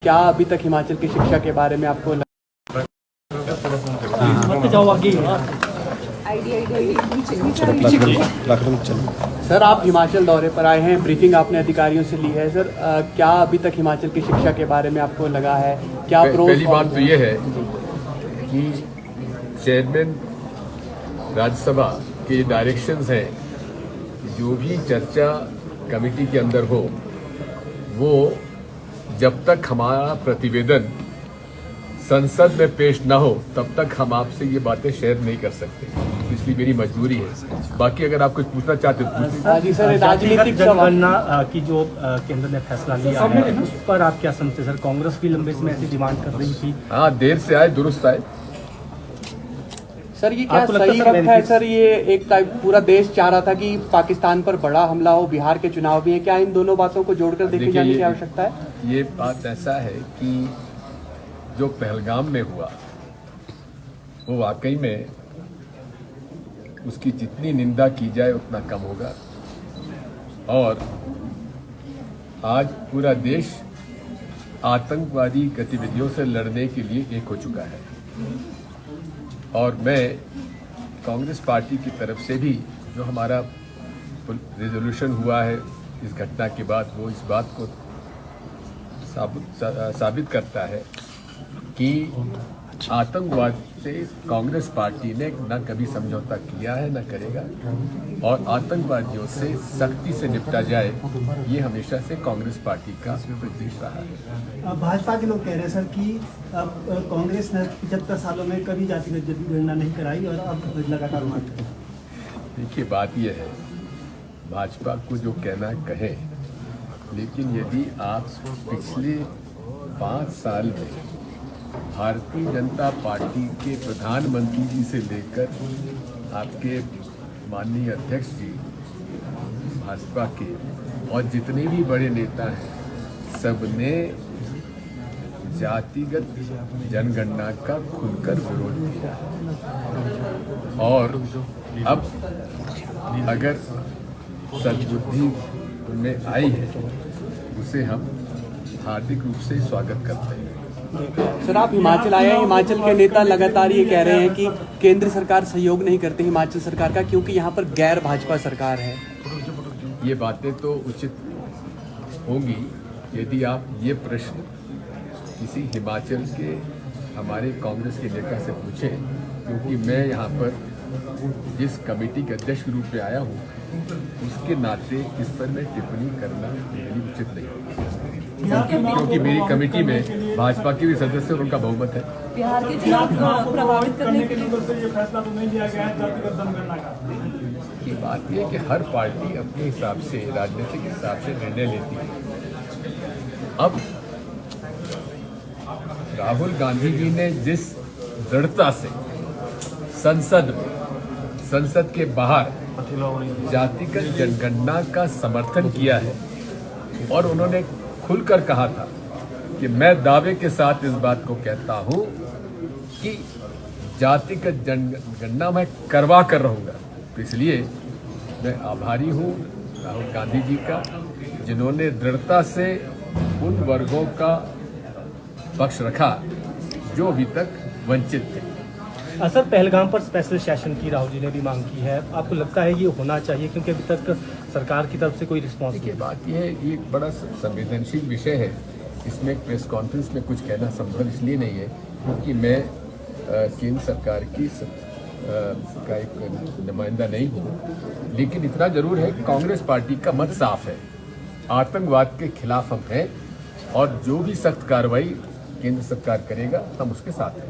क्या अभी तक हिमाचल की शिक्षा के बारे में आपको सर, आप हिमाचल दौरे पर आए हैं, ब्रीफिंग आपने अधिकारियों से ली है सर। क्या अभी तक हिमाचल की शिक्षा के बारे में आपको लगा है? क्या पहली बात तो ये है कि चेयरमैन राज्यसभा के डायरेक्शंस हैं, जो भी चर्चा कमेटी के अंदर हो वो जब तक हमारा प्रतिवेदन संसद में पेश न हो तब तक हम आपसे ये बातें शेयर नहीं कर सकते, इसलिए मेरी मजबूरी है। बाकी अगर आप कुछ पूछना चाहते हो जी सर, राजनीतिक जनगणना की जो केंद्र ने फैसला लिया है उस पर आप क्या समझते सर? कांग्रेस भी लंबे समय ऐसी डिमांड कर रही थी। हाँ, देर से आए दुरुस्त आए। सर, ये क्या सही वक्त है सर? ये एक टाइप पूरा देश चाह रहा था कि पाकिस्तान पर बड़ा हमला हो, बिहार के चुनाव भी है, क्या इन दोनों बातों को जोड़कर देखे जाने की आवश्यकता है? ये बात ऐसा है कि जो पहलगाम में हुआ वो वाकई में उसकी जितनी निंदा की जाए उतना कम होगा, और आज पूरा देश आतंकवादी गतिविधियों से लड़ने के लिए एक हो चुका है। और मैं कांग्रेस पार्टी की तरफ से भी जो हमारा रेजोल्यूशन हुआ है इस घटना के बाद, वो इस बात को साबित करता है कि आतंकवाद से कांग्रेस पार्टी ने न कभी समझौता किया है, न करेगा, और आतंकवादियों से सख्ती से निपटा जाए, ये हमेशा से कांग्रेस पार्टी का उद्देश्य रहा है। भाजपा के लोग कह रहे हैं सर कि कांग्रेस ने 75 सालों में कभी जातिगत जनगणना नहीं कराई और अब लगातार मांग कर। देखिए, बात यह है, भाजपा को जो कहना कहे, लेकिन यदि आप पिछले 5 साल में भारतीय जनता पार्टी के प्रधानमंत्री जी से लेकर आपके माननीय अध्यक्ष जी भाजपा के और जितने भी बड़े नेता हैं, सबने जातिगत जनगणना का खुलकर विरोध किया है। और अब अगर सद्बुद्धि में आई है, उसे हम हार्दिक रूप से स्वागत करते हैं। सर, आप हिमाचल आए हैं, हिमाचल के नेता लगातार ये कह रहे हैं कि केंद्र सरकार सहयोग नहीं करती हिमाचल सरकार का, क्योंकि यहाँ पर गैर भाजपा सरकार है। ये बातें तो उचित होंगी यदि आप ये प्रश्न किसी हिमाचल के हमारे कांग्रेस के नेता से पूछें, क्योंकि मैं यहाँ पर जिस कमेटी के अध्यक्ष के रूप में आया हूँ उसके नाते इस पर मैं टिप्पणी करना मेरे लिए उचित नहीं होगा, क्योंकि मेरी कमेटी में भाजपा के भी सदस्य और उनका बहुमत है। बिहार के चुनाव प्रभावित करने के लिए ये फैसला तो नहीं लिया गया है जातिगत जनगणना का। की बात यह कि हर पार्टी अपने हिसाब से, राजनीतिक हिसाब से निर्णय लेती है। अब राहुल गांधी जी ने जिस दृढ़ता से संसद के बाहर जातिगत जनगणना का समर्थन किया है, और उन्होंने खुलकर कहा था कि मैं दावे के साथ इस बात को कहता हूं कि जातिगत जनगणना मैं करवा कर रहूंगा, तो इसलिए मैं आभारी हूं राहुल गांधी जी का, जिन्होंने दृढ़ता से उन वर्गों का पक्ष रखा जो अभी तक वंचित थे। सर, पहलगाम पर स्पेशल सेशन की राहुल जी ने भी मांग की है, आपको लगता है ये होना चाहिए? क्योंकि अभी तक सरकार की तरफ से कोई रिस्पॉन्स नहीं। बात यह है, ये एक बड़ा संवेदनशील विषय है, इसमें प्रेस कॉन्फ्रेंस में कुछ कहना संभव इसलिए नहीं है क्योंकि मैं केंद्र सरकार की का एक नुमाइंदा नहीं हूँ, लेकिन इतना जरूर है कि कांग्रेस पार्टी का मत साफ है, आतंकवाद के खिलाफ हम हैं, और जो भी सख्त कार्रवाई केंद्र सरकार करेगा हम उसके साथ हैं।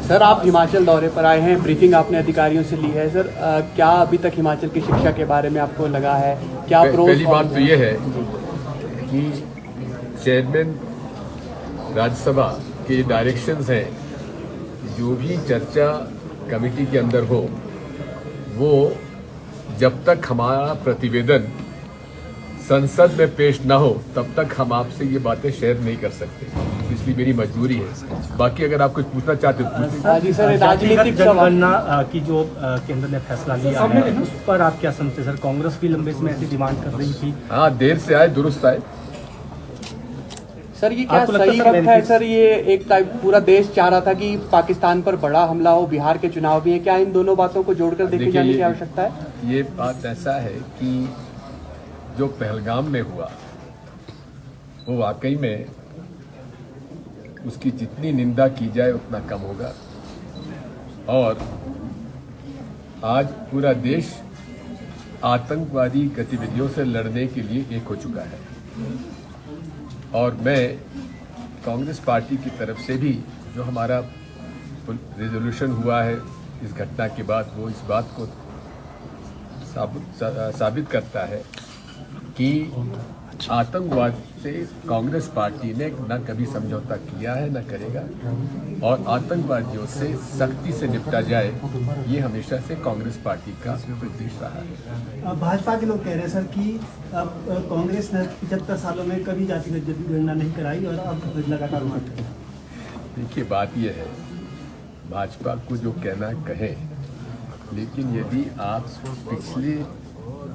सर, आप हिमाचल दौरे पर आए हैं, ब्रीफिंग आपने अधिकारियों से ली है सर। क्या अभी तक हिमाचल की शिक्षा के बारे में आपको लगा है? क्या पहली बात तो ये है कि चेयरमैन राज्यसभा के डायरेक्शंस हैं, जो भी चर्चा कमेटी के अंदर हो वो जब तक हमारा प्रतिवेदन संसद में पेश न हो तब तक हम आपसे ये बातें शेयर नहीं कर सकते, इसलिए मेरी मजबूरी है। बाकी अगर आप कुछ पूछना चाहते हो पूछिए। हाँ जी सर, राजनीतिक जनगणना की जो केंद्र ने फैसला लिया है उस पर आप क्या समझते हैं सर? कांग्रेस भी लंबे समय ऐसी डिमांड कर रही थी। हाँ, देर से आए दुरुस्त आए। सर ये क्या आपको लगता है सही सर वक्त है सर? ये एक टाइप पूरा देश चाह रहा था कि पाकिस्तान पर बड़ा हमला हो, बिहार के चुनाव भी है, क्या इन दोनों बातों को जोड़कर देखे देखिए, जाने की आवश्यकता है? ये बात ऐसा है कि जो पहलगाम में हुआ वो वाकई में उसकी जितनी निंदा की जाए उतना कम होगा। और आज पूरा देश आतंकवादी गतिविधियों से लड़ने के लिए एक हो चुका है। और मैं कांग्रेस पार्टी की तरफ से भी जो हमारा रेजोल्यूशन हुआ है इस घटना के बाद, वो इस बात को साबित करता है कि आतंकवाद से कांग्रेस पार्टी ने न कभी समझौता किया है न करेगा, और आतंकवादियों से सख्ती से निपटा जाए, ये हमेशा से कांग्रेस पार्टी का उद्देश्य रहा है। भाजपा के लोग कह रहे हैं सर कि कांग्रेस ने 75 सालों में कभी जातिगत जनगणना नहीं कराई और अब लगातार मारते हैं। देखिए, बात यह है, भाजपा को जो कहना कहे, लेकिन यदि आप पिछले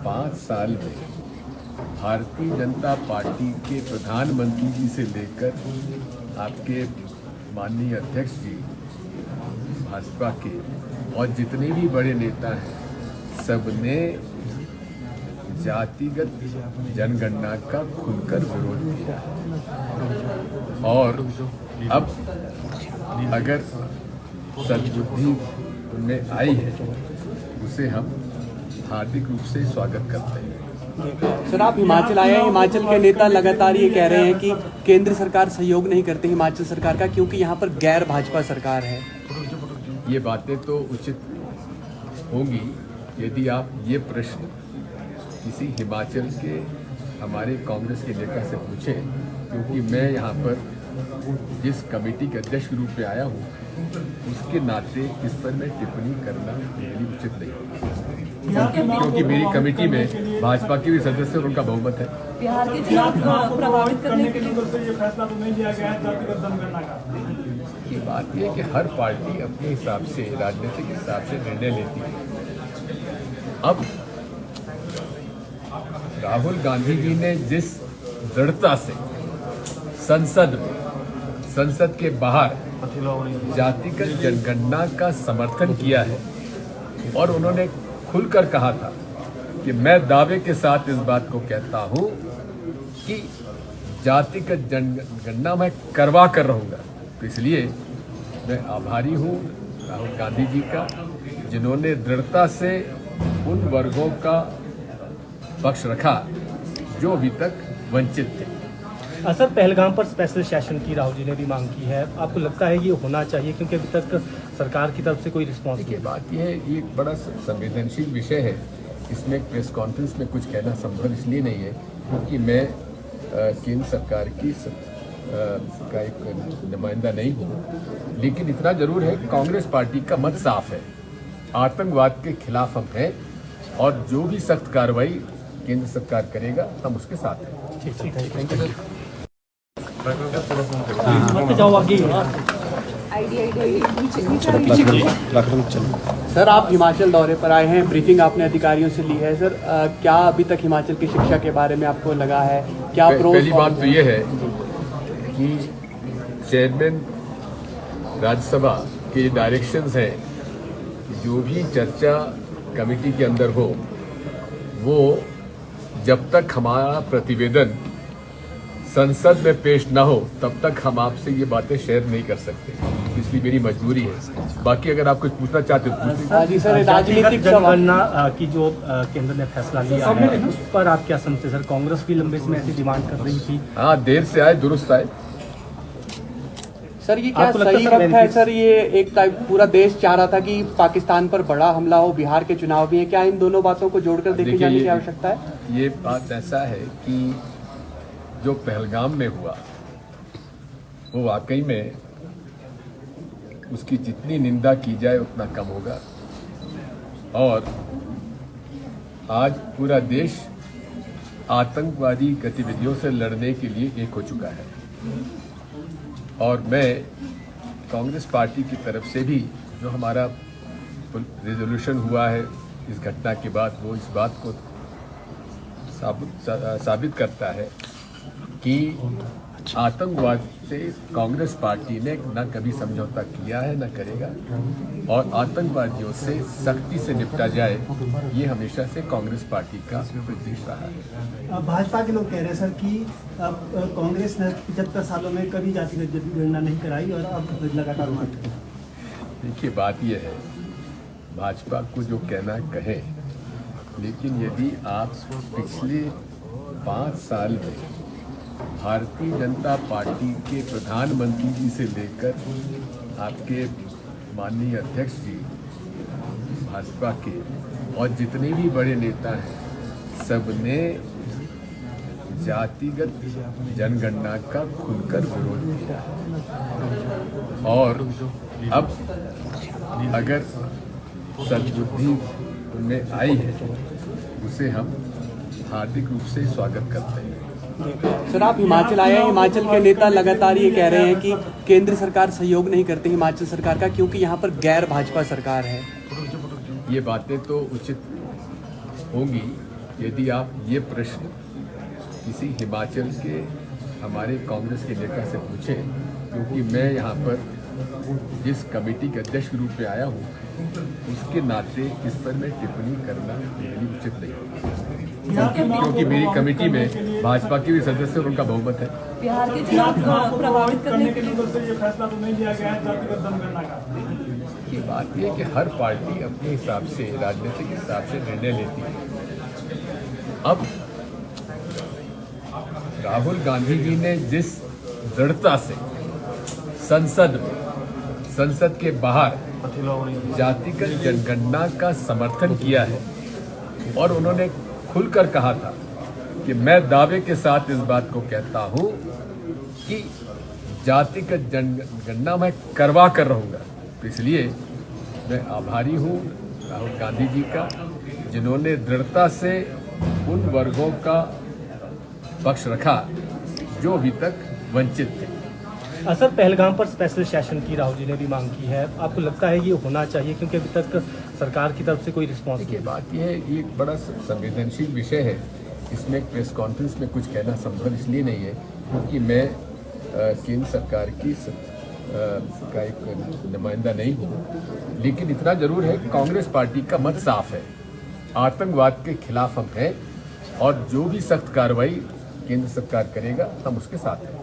5 साल में भारतीय जनता पार्टी के प्रधानमंत्री जी से लेकर आपके माननीय अध्यक्ष जी भाजपा के और जितने भी बड़े नेता हैं, सबने जातिगत जनगणना का खुलकर विरोध किया है। और अब अगर सद्बुद्धि उनमें आई है, उसे हम हार्दिक रूप से स्वागत करते हैं। सर आप हिमाचल आए हैं, हिमाचल के नेता लगातार ये कह रहे हैं कि केंद्र सरकार सहयोग नहीं करती हिमाचल सरकार का, क्योंकि यहाँ पर गैर भाजपा सरकार है। ये बातें तो उचित होंगी यदि आप ये प्रश्न किसी हिमाचल के हमारे कांग्रेस के नेता से पूछें, क्योंकि मैं यहाँ पर जिस कमेटी के अध्यक्ष के रूप में आया हूँ, उसके नाते इस पर मैं टिप्पणी करना मेरे लिए उचित नहीं, क्योंकि मेरी कमेटी में भाजपा के भी सदस्य और उनका बहुमत है। बिहार के चुनाव प्रभावित करने के लिए ये फैसला तो नहीं लिया गया है जातिगत जनगणना का। ये बात यह है कि हर पार्टी अपने हिसाब से, राजनीतिक हिसाब से निर्णय लेती है। अब राहुल गांधी जी ने जिस दृढ़ता से संसद के बाहर जातिगत जनगणना का समर्थन किया है, और उन्होंने खुलकर कहा था कि मैं दावे के साथ इस बात को कहता हूं कि जातिगत जनगणना मैं करवा कर रहूंगा, तो इसलिए मैं आभारी हूं राहुल गांधी जी का, जिन्होंने दृढ़ता से उन वर्गों का पक्ष रखा जो अभी तक वंचित थे। सर, पहलगाम पर स्पेशल सेशन की राहुल जी ने भी मांग की है, आपको लगता है ये होना चाहिए? क्योंकि अभी तक सरकार की तरफ से कोई रिस्पॉन्स नहीं है। बात यह है, ये एक बड़ा संवेदनशील विषय है, इसमें प्रेस कॉन्फ्रेंस में कुछ कहना संभव इसलिए नहीं है क्योंकि मैं केंद्र सरकार की का एक नुमाइंदा नहीं हूँ, लेकिन इतना जरूर है कि कांग्रेस पार्टी का मत साफ है, आतंकवाद के खिलाफ हम हैं, और जो भी सख्त कार्रवाई केंद्र सरकार करेगा हम उसके साथ हैं। ठीक है, थैंक यू। सर आप हिमाचल दौरे पर आए हैं, ब्रीफिंग आपने अधिकारियों से ली है सर, क्या अभी तक हिमाचल की शिक्षा के बारे में आपको लगा है क्या? पहली बात तो ये है कि चेयरमैन राज्यसभा के डायरेक्शंस हैं, जो भी चर्चा कमेटी के अंदर हो, वो जब तक हमारा प्रतिवेदन संसद में पेश न हो तब तक हम आपसे ये बातें शेयर नहीं कर सकते, इसलिए मेरी मजबूरी है। बाकी अगर आप कुछ पूछना चाहते हो पूछिए। हाँ जी सर, राजनीतिक जनगणना की जो केंद्र ने फैसला लिया है उस पर आप क्या समझते हैं सर? कांग्रेस भी लंबे समय ऐसी डिमांड कर रही थी। हाँ, देर से आए दुरुस्त आए। सर ये क्या सही वक्त है सर? ये एक टाइप पूरा देश चाह रहा था कि पाकिस्तान पर बड़ा हमला हो, बिहार के चुनाव भी है, क्या इन दोनों बातों को जोड़कर देखे जाने की आवश्यकता है? ये बात ऐसा है कि जो पहलगाम में हुआ वो वाकई में उसकी जितनी निंदा की जाए उतना कम होगा, और आज पूरा देश आतंकवादी गतिविधियों से लड़ने के लिए एक हो चुका है। और मैं कांग्रेस पार्टी की तरफ से भी जो हमारा रेजोल्यूशन हुआ है इस घटना के बाद, वो इस बात को साबित करता है कि आतंकवाद से कांग्रेस पार्टी ने न कभी समझौता किया है, न करेगा, और आतंकवादियों से सख्ती से निपटा जाए, ये हमेशा से कांग्रेस पार्टी का उद्देश्य रहा है। भाजपा के लोग कह रहे हैं सर कि कांग्रेस ने 75 सालों में कभी जातिगत जनगणना नहीं कराई और अब लगातार मारती है। देखिए, बात यह है, भाजपा को जो कहना कहे, लेकिन यदि आप पिछले 5 साल में भारतीय जनता पार्टी के प्रधानमंत्री जी से लेकर आपके माननीय अध्यक्ष जी भाजपा के और जितने भी बड़े नेता हैं, सबने जातिगत जनगणना का खुलकर विरोध किया है। और अब अगर सद्बुद्धि उनमें आई है, उसे हम हार्दिक रूप से स्वागत करते हैं। सर, आप हिमाचल आए हैं, हिमाचल के नेता लगातार ये कह रहे हैं कि केंद्र सरकार सहयोग नहीं करती हिमाचल सरकार का, क्योंकि यहाँ पर गैर भाजपा सरकार है। ये बातें तो उचित होंगी यदि आप ये प्रश्न किसी हिमाचल के हमारे कांग्रेस के नेता से पूछें, क्योंकि मैं यहाँ पर जिस कमेटी के अध्यक्ष के रूप में आया हूँ, उसके नाते इस पर मैं टिप्पणी करना मेरे लिए उचित नहीं होगा, क्योंकि मेरी कमेटी में भाजपा के भी सदस्य और उनका बहुमत है। बिहार के चुनाव प्रभावित करने के लिए ये फैसला तो नहीं लिया गया है जातिगत जनगणना का। की बात यह है कि हर पार्टी अपने हिसाब से, राजनीतिक हिसाब से निर्णय लेती है। अब राहुल गांधी जी ने जिस दृढ़ता से संसद के बाहर जातिगत जनगणना का समर्थन किया है, और उन्होंने खुलकर कहा था कि मैं दावे के साथ इस बात को कहता हूं कि जातिगत जनगणना मैं करवा कर रहूंगा, तो इसलिए मैं आभारी हूं राहुल गांधी जी का, जिन्होंने दृढ़ता से उन वर्गों का पक्ष रखा जो अभी तक वंचित थे। सर, पहलगाम पर स्पेशल सेशन की राहुल जी ने भी मांग की है, आपको लगता है ये होना चाहिए, क्योंकि अभी तक सरकार की तरफ से कोई रिस्पॉन्स नहीं है? बात यह है, ये एक बड़ा संवेदनशील विषय है, इसमें प्रेस कॉन्फ्रेंस में कुछ कहना संभव इसलिए नहीं है क्योंकि मैं केंद्र सरकार की का एक नुमाइंदा नहीं हूँ, लेकिन इतना जरूर है कि कांग्रेस पार्टी का मत साफ है, आतंकवाद के खिलाफ हम हैं, और जो भी सख्त कार्रवाई केंद्र सरकार करेगा हम उसके साथ हैं।